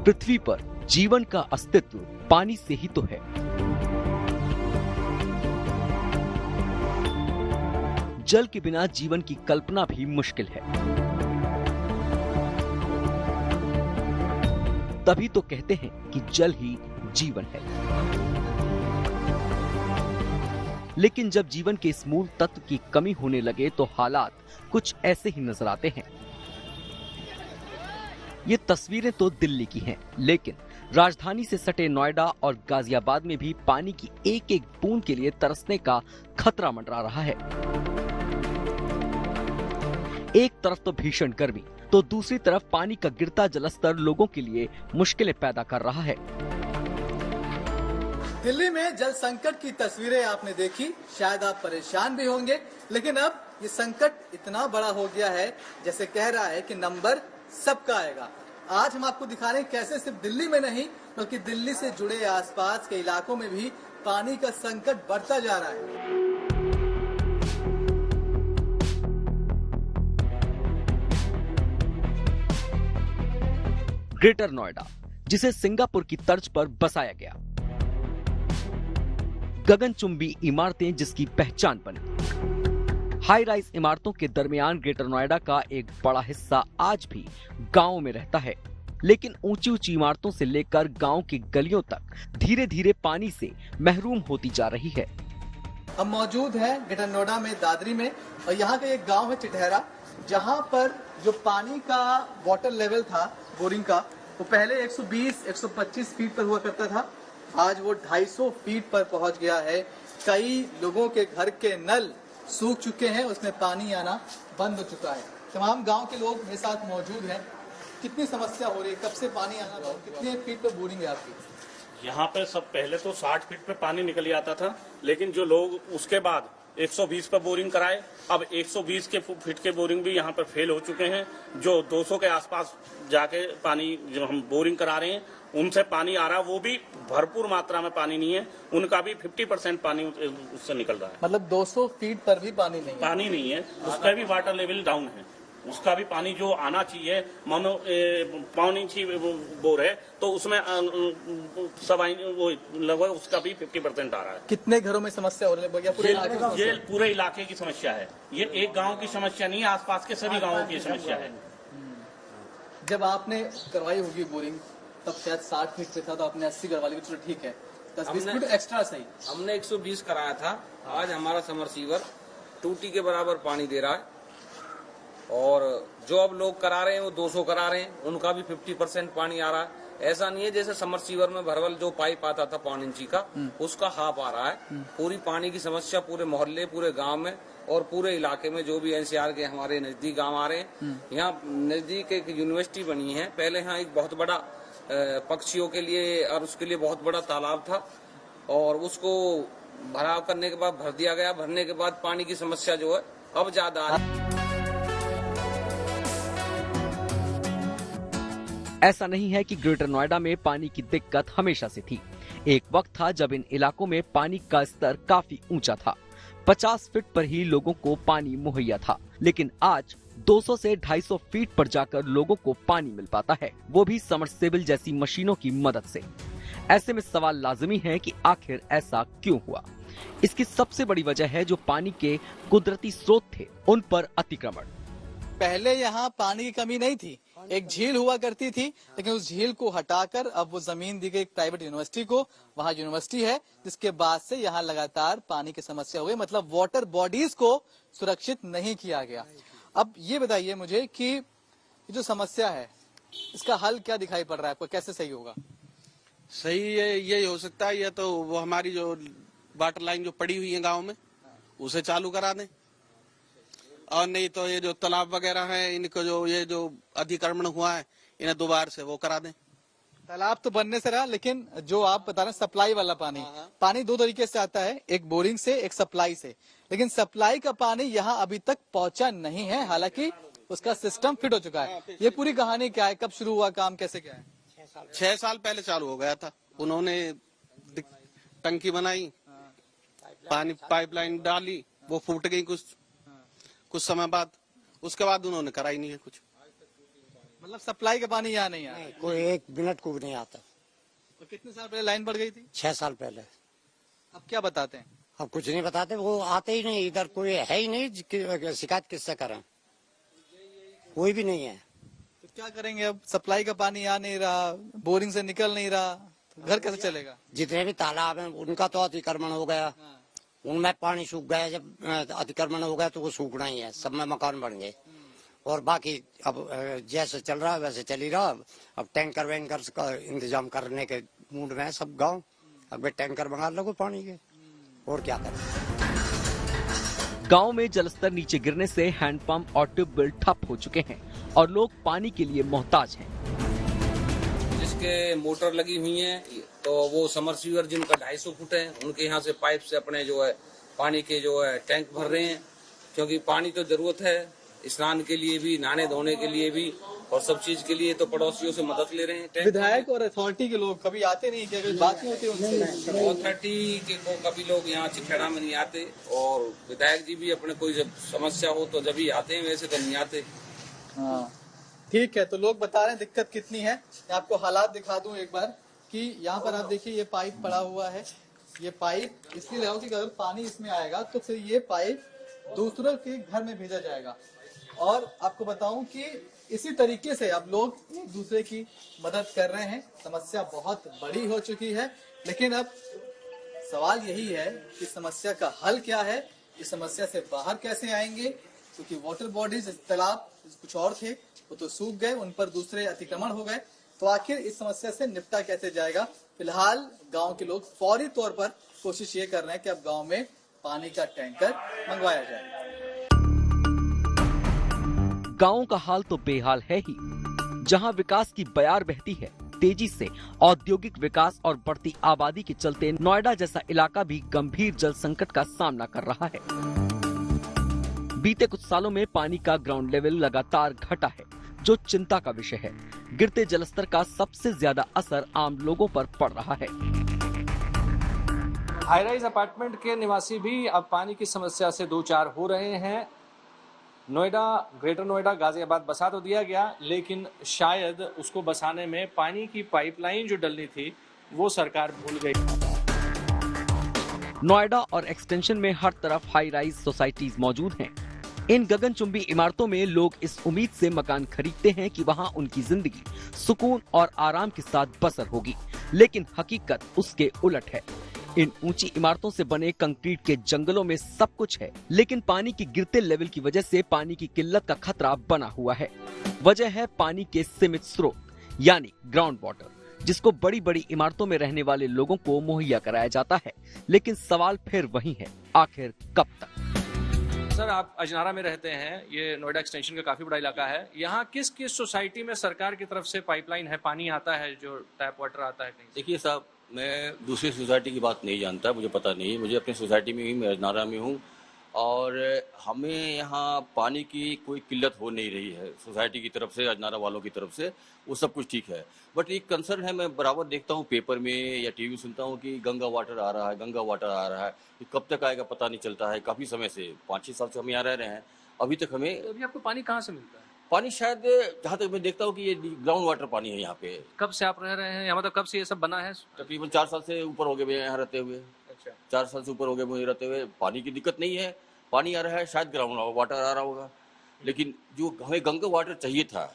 पृथ्वी पर जीवन का अस्तित्व पानी से ही तो है। जल के बिना जीवन की कल्पना भी मुश्किल है। तभी तो कहते हैं कि जल ही जीवन है। लेकिन जब जीवन के इस मूल तत्व की कमी होने लगे तो हालात कुछ ऐसे ही नजर आते हैं। ये तस्वीरें तो दिल्ली की हैं, लेकिन राजधानी से सटे नोएडा और गाजियाबाद में भी पानी की एक एक बूंद के लिए तरसने का खतरा मंडरा रहा है। एक तरफ तो भीषण गर्मी, तो दूसरी तरफ पानी का गिरता जलस्तर लोगों के लिए मुश्किलें पैदा कर रहा है। दिल्ली में जल संकट की तस्वीरें आपने देखी, शायद आप परेशान भी होंगे, लेकिन अब ये संकट इतना बड़ा हो गया है जैसे कह रहा है कि नंबर सबका आएगा। आज हम आपको दिखा रहे हैं कैसे सिर्फ दिल्ली में नहीं बल्कि दिल्ली से जुड़े आसपास के इलाकों में भी पानी का संकट बढ़ता जा रहा है। ग्रेटर नोएडा, जिसे सिंगापुर की तर्ज पर बसाया गया, गगनचुंबी इमारतें जिसकी पहचान बनी। हाई राइज इमारतों के दरमियान ग्रेटर नोएडा का एक बड़ा हिस्सा आज भी गांवों में रहता है, लेकिन ऊंची ऊंची इमारतों से लेकर गांव की गलियों तक धीरे धीरे पानी से महरूम होती जा रही है। हम मौजूद हैं ग्रेटर नोएडा में दादरी में, और यहाँ का एक गांव है चिटहरा, जहाँ पर जो पानी का वाटर लेवल था बोरिंग का, वो पहले 120-125 फीट पर हुआ करता था। आज वो 250 फीट पर पहुंच गया है। कई लोगों के घर के नल सूख चुके हैं, उसमें पानी आना बंद हो चुका है। तमाम गांव के लोग मेरे साथ मौजूद हैं। कितनी समस्या हो रही है, कब से पानी आना रहा, कितने फीट पर बोरिंग है आपकी? यहाँ पे सब पहले तो 60 फीट पे पानी निकल आता था, लेकिन जो लोग उसके बाद 120 पर बोरिंग कराए, अब 120 के फीट के बोरिंग भी यहाँ पर फेल हो चुके हैं। जो 200 के आसपास जाके पानी जो हम बोरिंग करा रहे हैं उनसे पानी आ रहा है, वो भी भरपूर मात्रा में पानी नहीं है, उनका भी 50% पानी उससे निकल रहा है। मतलब 200 फीट पर भी पानी नहीं है, उसका भी वाटर लेवल डाउन है। उसका भी पानी जो आना चाहिए, मानो 1.5 इंची बोर है तो उसमें वो लगभग उसका भी 50% आ रहा है। कितने घरों में समस्या हो रही है? ये पूरे इलाके की समस्या है, ये एक गांव की समस्या नहीं है, आसपास के सभी गांवों की समस्या है। जब आपने करवाई होगी बोरिंग तब शायद 60 फीट पे था, तो आपने 80 करवा ली, चलो ठीक है, 10-20 फीट एक्स्ट्रा सही। हमने 120 कराया था। आज हमारा समरसीवर टूटी के बराबर पानी दे रहा है, और जो अब लोग करा रहे हैं वो 200 करा रहे हैं, उनका भी 50% पानी आ रहा है। ऐसा नहीं है जैसे समरसीवर में भरवल जो पाइप आता था 5 इंची का, उसका हाफ आ रहा है। पूरी पानी की समस्या पूरे मोहल्ले, पूरे गांव में और पूरे इलाके में, जो भी एनसीआर के हमारे नजदीक गांव आ रहे हैं। यहाँ नजदीक एक यूनिवर्सिटी बनी है, पहले यहाँ एक बहुत बड़ा पक्षियों के लिए और उसके लिए बहुत बड़ा तालाब था, और उसको भराव करने के बाद भर दिया गया। भरने के बाद पानी की समस्या जो है अब ज्यादा आ रही है। ऐसा नहीं है कि ग्रेटर नोएडा में पानी की दिक्कत हमेशा से थी। एक वक्त था जब इन इलाकों में पानी का स्तर काफी ऊंचा था, 50 फीट पर ही लोगों को पानी मुहैया था, लेकिन आज 200 से 250 फीट पर जाकर लोगों को पानी मिल पाता है, वो भी समरसेबल जैसी मशीनों की मदद से। ऐसे में सवाल लाजमी है कि आखिर ऐसा क्यों हुआ। इसकी सबसे बड़ी वजह है जो पानी के कुदरती स्रोत थे उन पर अतिक्रमण। पहले यहाँ पानी की कमी नहीं थी, एक झील हुआ करती थी, लेकिन उस झील को हटाकर अब वो जमीन दी गई एक प्राइवेट यूनिवर्सिटी को। वहाँ यूनिवर्सिटी है, जिसके बाद से यहाँ लगातार पानी की समस्या हुई, मतलब वाटर बॉडीज को सुरक्षित नहीं किया गया। अब ये बताइए मुझे कि ये जो समस्या है इसका हल क्या दिखाई पड़ रहा है आपको, कैसे सही होगा? सही ये हो सकता है, या तो वो हमारी जो वाटर लाइन जो पड़ी हुई है गांव में उसे चालू करा दें, और नहीं तो ये जो तालाब वगैरह है इनको जो ये जो अतिक्रमण हुआ है इन्हें दोबारा से वो करा दें। तालाब तो बनने से रहा, लेकिन जो आप बता रहे हैं सप्लाई वाला पानी 2 तरीके से आता है, एक बोरिंग से, एक सप्लाई से। लेकिन सप्लाई का पानी यहाँ अभी तक पहुँचा नहीं है, हालांकि उसका सिस्टम फिट हो चुका है। ये पूरी कहानी क्या है, कब शुरू हुआ काम, कैसे क्या है? 6 साल पहले चालू हो गया था। उन्होंने टंकी बनाई, पानी पाइपलाइन डाली, वो फूट गई कुछ समय बाद, उसके बाद उन्होंने करा ही नहीं है कुछ। मतलब सप्लाई का पानी यहाँ नहीं आया? कोई 1 मिनट को भी नहीं आता। तो कितने साल पहले लाइन बढ़ गई थी? 6 साल पहले। अब क्या बताते हैं? अब कुछ नहीं बताते, वो आते ही नहीं, इधर कोई है ही नहीं, शिकायत किससे करें, कोई भी नहीं है। तो क्या करेंगे अब? सप्लाई का पानी आ नहीं रहा, बोरिंग से निकल नहीं रहा, तो घर कैसे चलेगा? जितने भी तालाब हैं उनका तो अतिक्रमण हो गया, उनमें पानी सूख गया। जब अतिक्रमण हो गया तो वो सूखना ही है, सब में मकान बन गए। और बाकी अब जैसे चल रहा है वैसे चल ही रहा। अब टैंकर वैंकर का इंतजाम करने के मूड में है सब गांव। अब टैंकर मंगा लो पानी के, और क्या करें। गांव में जलस्तर नीचे गिरने से हैंडपंप और ट्यूबवेल ठप हो चुके हैं और लोग पानी के लिए मोहताज हैं। जिसके मोटर लगी हुई है तो वो समरसीवर जिनका 250 फुट है, उनके यहाँ से पाइप से अपने जो है पानी के जो है टैंक भर रहे हैं, क्योंकि पानी तो जरूरत है स्नान के लिए भी, नहाने धोने के लिए भी, और सब चीज के लिए। तो पड़ोसियों से मदद ले रहे हैं। विधायक और अथॉरिटी के लोग कभी आते नहीं क्या? कोई बात नहीं होती उनसे? अथॉरिटी के को कभी लोग यहाँ चिखड़ा में नहीं आते, और विधायक जी भी अपने कोई जब समस्या हो तो जब ही आते हैं, वैसे तो नहीं आते। हाँ ठीक है। तो लोग बता रहे हैं दिक्कत कितनी है। मैं आपको हालात दिखा दूं एक बार कि यहाँ पर आप देखिए ये पाइप पड़ा हुआ है। ये पाइप इसलिए लगाओ कि अगर पानी इसमें आएगा तो फिर ये पाइप दूसरों के घर में भेजा जाएगा। और आपको बताऊं कि इसी तरीके से अब लोग एक दूसरे की मदद कर रहे हैं। समस्या बहुत बड़ी हो चुकी है, लेकिन अब सवाल यही है कि समस्या का हल क्या है, इस समस्या से बाहर कैसे आएंगे, क्योंकि वाटर बॉडीज, तालाब कुछ और थे वो तो सूख गए, उन पर दूसरे अतिक्रमण हो गए। तो आखिर इस समस्या से निपटा कैसे जाएगा? फिलहाल गांव के लोग फौरी तौर पर कोशिश ये कर रहे हैं कि अब गांव में पानी का टैंकर मंगवाया जाए। गांवों का हाल तो बेहाल है ही। जहां विकास की बयार बहती है, तेजी से औद्योगिक विकास और बढ़ती आबादी के चलते नोएडा जैसा इलाका भी गंभीर जल संकट का सामना कर रहा है। बीते कुछ सालों में पानी का ग्राउंड लेवल लगातार घटा है, जो चिंता का विषय है। गिरते जलस्तर का सबसे ज्यादा असर आम लोगों पर पड़ रहा है। हाई राइज अपार्टमेंट के निवासी भी अब पानी की समस्या से दो चार हो रहे हैं। नोएडा, ग्रेटर नोएडा, गाजियाबाद बसा तो दिया गया, लेकिन शायद उसको बसाने में पानी की पाइपलाइन जो डलनी थी वो सरकार भूल गई। नोएडा और एक्सटेंशन में हर तरफ हाई राइज सोसाइटीज मौजूद हैं। इन गगनचुंबी इमारतों में लोग इस उम्मीद से मकान खरीदते हैं कि वहां उनकी जिंदगी सुकून और आराम के साथ बसर होगी, लेकिन हकीकत उसके उलट है। इन ऊंची इमारतों से बने कंक्रीट के जंगलों में सब कुछ है, लेकिन पानी के गिरते लेवल की वजह से पानी की किल्लत का खतरा बना हुआ है। वजह है पानी के सीमित स्रोत, यानी ग्राउंड वाटर, जिसको बड़ी बड़ी इमारतों में रहने वाले लोगों को मुहैया कराया जाता है। लेकिन सवाल फिर वही है, आखिर कब तक? सर, आप अजनारा में रहते हैं, ये नोएडा एक्सटेंशन का काफी बड़ा इलाका है। यहाँ किस किस सोसाइटी में सरकार की तरफ से पाइपलाइन है, पानी आता है, जो टैप वाटर आता है कहीं? देखिए साहब, मैं दूसरी सोसाइटी की बात नहीं जानता, मुझे पता नहीं है। मुझे अपनी सोसाइटी में ही, मैं अजनारा में हूँ, और हमें यहाँ पानी की कोई किल्लत हो नहीं रही है सोसाइटी की तरफ से, अजनारा वालों की तरफ से, वो सब कुछ ठीक है। बट एक कंसर्न है, मैं बराबर देखता हूँ पेपर में या टीवी सुनता हूँ कि गंगा वाटर आ रहा है, गंगा वाटर आ रहा है। कि कब तक आएगा पता नहीं चलता है। काफ़ी समय से, 5-6 साल से हम यहाँ रह रहे हैं, अभी तक हमें तो अभी आपको पानी कहाँ से मिलता है? पानी शायद, जहाँ तक मैं देखता हूँ कि ये ग्राउंड वाटर पानी है यहाँ पे। कब से आप रह रहे हैं यहाँ, मतलब कब से ये सब बना है? तकरीबन 4 साल से ऊपर हो गए मुझे यहाँ रहते हुए। अच्छा, 4 साल से ऊपर हो गए मुझे रहते हुए। पानी की दिक्कत नहीं है, पानी आ रहा है, शायद ग्राउंड वाटर आ रहा होगा, लेकिन जो हमें गंगा वाटर चाहिए था,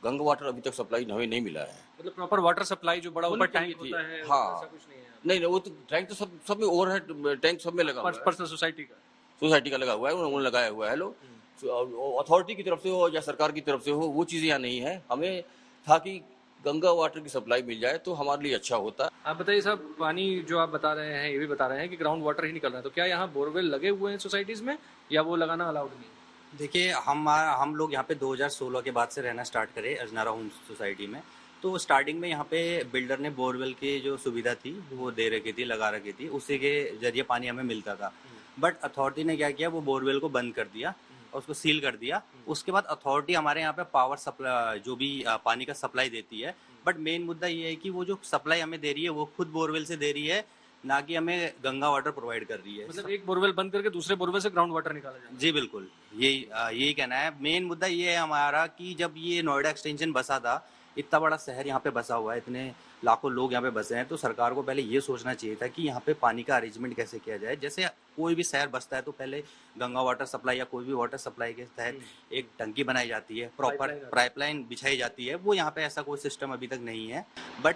गंगा वाटर अभी तक सप्लाई हमें नहीं मिला है। मतलब प्रॉपर वाटर सप्लाई जो बड़ा ऊपर टैंक होता है, हाँ, ऐसा कुछ नहीं है? नहीं, वो तो टैंक तो सब में ओवर है, टैंक सब में लगा हुआ है। पर्सनल सोसाइटी का लगा हुआ है, उन्होंने लगाया हुआ है। लोग अथॉरिटी की तरफ से हो या सरकार की तरफ से हो, वो चीज़ें यहाँ नहीं है। हमें था कि गंगा वाटर की सप्लाई मिल जाए तो हमारे लिए अच्छा होता। आप बताइए साहब, पानी जो आप बता रहे हैं, ये भी बता रहे हैं कि ग्राउंड वाटर ही निकल रहा है, तो क्या यहाँ बोरवेल लगे हुए हैं सोसाइटीज में, या वो लगाना अलाउड नहीं है? देखिए, हम लोग यहाँ पे 2016 के बाद से रहना स्टार्ट करे अजनारा होम सोसाइटी में। तो स्टार्टिंग में यहाँ पे बिल्डर ने बोरवेल की जो सुविधा थी वो दे रखी थी, लगा रखी थी, उसी के जरिए पानी हमें मिलता था। बट अथॉरिटी ने क्या किया, वो बोरवेल को बंद कर दिया और उसको सील कर दिया। उसके बाद अथॉरिटी हमारे यहाँ पे पावर सप्लाई, जो भी पानी का सप्लाई देती है, बट मेन मुद्दा ये है कि वो जो सप्लाई हमें दे रही है वो खुद बोरवेल से दे रही है, ना कि हमें गंगा वाटर प्रोवाइड कर रही है। मतलब एक बोरवेल बंद करके दूसरे बोरवेल से ग्राउंड वाटर निकाला जाए। जी बिल्कुल, यही कहना है। मेन मुद्दा ये है हमारा कि जब ये नोएडा एक्सटेंशन बसा था, इतना बड़ा शहर यहाँ पे बसा हुआ है, इतने लाखों लोग यहाँ पे बसे हैं, तो सरकार को पहले ये सोचना चाहिए था कि यहाँ पे पानी का अरेंजमेंट कैसे किया जाए। जैसे कोई भी शहर बसता है तो पहले गंगा वाटर सप्लाई या कोई भी वाटर सप्लाई के तहत एक टंकी बनाई जाती है, प्रॉपर पाइपलाइन बिछाई जाती है। वो यहाँ पे ऐसा कोई सिस्टम अभी तक नहीं है। बट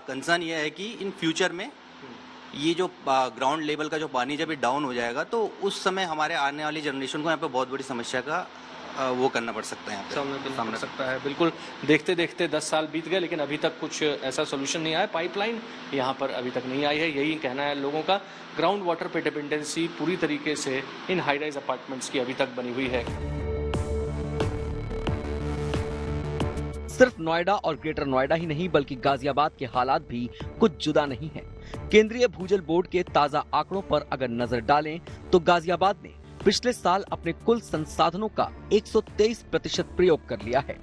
कंसर्न ये है कि इन फ्यूचर में ये जो ग्राउंड लेवल का जो पानी जब डाउन हो जाएगा तो उस समय हमारे आने वाली जनरेशन को यहाँ पे बहुत बड़ी समस्या का वो करना पड़ सकता है, सामना पड़ सकता है। बिल्कुल, देखते देखते 10 साल बीत गए लेकिन अभी तक कुछ ऐसा सोल्यूशन नहीं आया। पाइपलाइन यहाँ पर अभी तक नहीं आई है, यही कहना है लोगों का। ग्राउंड वाटर पे डिपेंडेंसी पूरी तरीके से इन हाई राइज अपार्टमेंट्स की अभी तक बनी हुई है। सिर्फ नोएडा और ग्रेटर नोएडा ही नहीं बल्कि गाजियाबाद के हालात भी कुछ जुदा नहीं है। केंद्रीय भूजल बोर्ड के ताजा आंकड़ों पर अगर नजर डालें तो गाजियाबाद ने पिछले साल अपने कुल संसाधनों का 123% प्रयोग कर लिया है,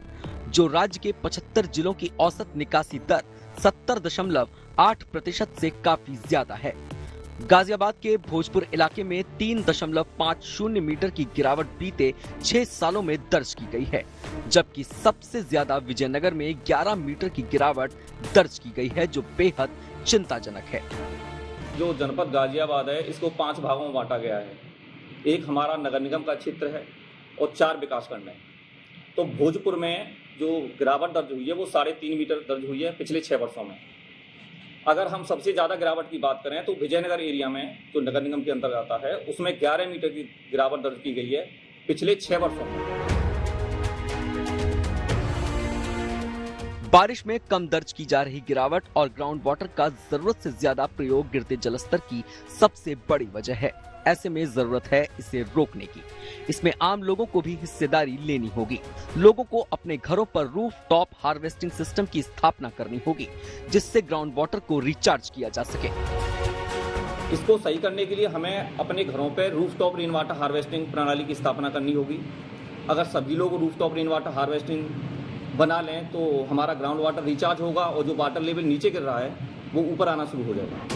जो राज्य के 75 जिलों की औसत निकासी दर 70.8% से काफी ज्यादा है। गाजियाबाद के भोजपुर इलाके में 3.50 मीटर की गिरावट बीते 6 सालों में दर्ज की गई है, जबकि सबसे ज्यादा विजयनगर में 11 मीटर की गिरावट दर्ज की गई है, जो बेहद चिंताजनक है। जो जनपद गाजियाबाद है इसको 5 भागों में बांटा गया है। एक हमारा नगर निगम का क्षेत्र है और 4 विकासखंड है। तो भोजपुर में जो गिरावट दर्ज हुई है वो 3.5 मीटर दर्ज हुई है पिछले 6 वर्षों में। अगर हम सबसे ज्यादा गिरावट की बात करें तो विजयनगर एरिया में जो नगर निगम के अंतर्गत आता है उसमें 11 मीटर की गिरावट दर्ज की गई है पिछले 6 वर्षों में। बारिश में कम दर्ज की जा रही गिरावट और ग्राउंड वाटर का जरूरत से ज्यादा प्रयोग गिरते जलस्तर की सबसे बड़ी वजह है। ऐसे में जरूरत है इसे रोकने की। इसमें आम लोगों को भी हिस्सेदारी लेनी होगी। लोगों को अपने घरों पर रूफ टॉप हार्वेस्टिंग सिस्टम की स्थापना करनी होगी, जिससे ग्राउंड वाटर को रिचार्ज किया जा सके। इसको सही करने के लिए हमें अपने घरों पर roof top rain water harvesting प्रणाली की स्थापना करनी होगी। अगर सभी लोग roof top rain water harvesting बना लें तो हमारा ग्राउंड वाटर रिचार्ज होगा और जो वाटर लेवल नीचे गिर रहा है वो ऊपर आना शुरू हो जाएगा।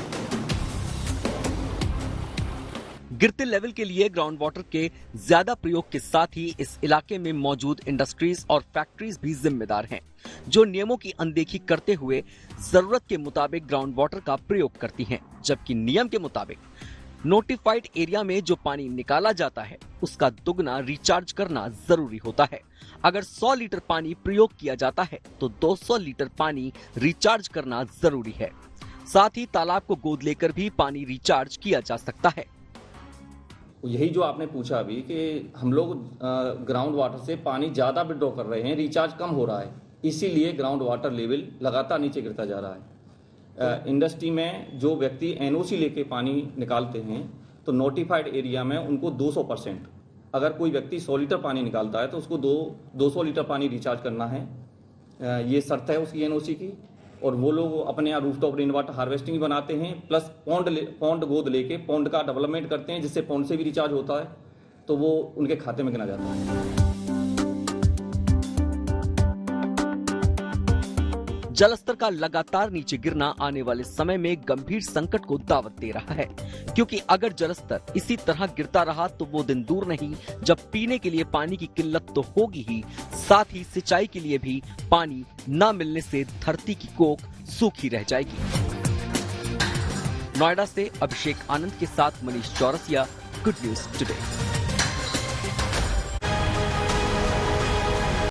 गिरते लेवल के लिए ग्राउंड वाटर के ज्यादा प्रयोग के साथ ही इस इलाके में मौजूद इंडस्ट्रीज और फैक्ट्रीज भी जिम्मेदार हैं, जो नियमों की अनदेखी करते हुए जरूरत के मुताबिक ग्राउंड वाटर का प्रयोग करती हैं, जबकि नियम के मुताबिक नोटिफाइड एरिया में जो पानी निकाला जाता है उसका दुगना रिचार्ज करना जरूरी होता है। अगर 100 लीटर पानी प्रयोग किया जाता है तो 200 लीटर पानी रिचार्ज करना जरूरी है। साथ ही तालाब को गोद लेकर भी पानी रिचार्ज किया जा सकता है। यही जो आपने पूछा अभी कि हम लोग ग्राउंड वाटर से पानी ज्यादा विड्रॉ कर रहे हैं, रिचार्ज कम हो रहा है, इसीलिए ग्राउंड वाटर लेवल लगातार नीचे गिरता जा रहा है। इंडस्ट्री में जो व्यक्ति एनओसी लेके पानी निकालते हैं तो नोटिफाइड एरिया में उनको 200%, अगर कोई व्यक्ति 100 लीटर पानी निकालता है तो उसको 200 लीटर पानी रिचार्ज करना है। ये शर्त है उसकी एनओसी की। और वो लोग अपने यहाँ रूफटॉप रेन वाटर हार्वेस्टिंग बनाते हैं, प्लस पौंड गोद लेके पौंड का डेवलपमेंट करते हैं, जिससे पौंड से भी रिचार्ज होता है, तो वो उनके खाते में गिना जाता है। जलस्तर का लगातार नीचे गिरना आने वाले समय में गंभीर संकट को दावत दे रहा है, क्योंकि अगर जलस्तर इसी तरह गिरता रहा तो वो दिन दूर नहीं जब पीने के लिए पानी की किल्लत तो होगी ही, साथ ही सिंचाई के लिए भी पानी न मिलने से धरती की कोख सूखी रह जाएगी। नोएडा से अभिषेक आनंद के साथ Manish Chaurasia, good news today.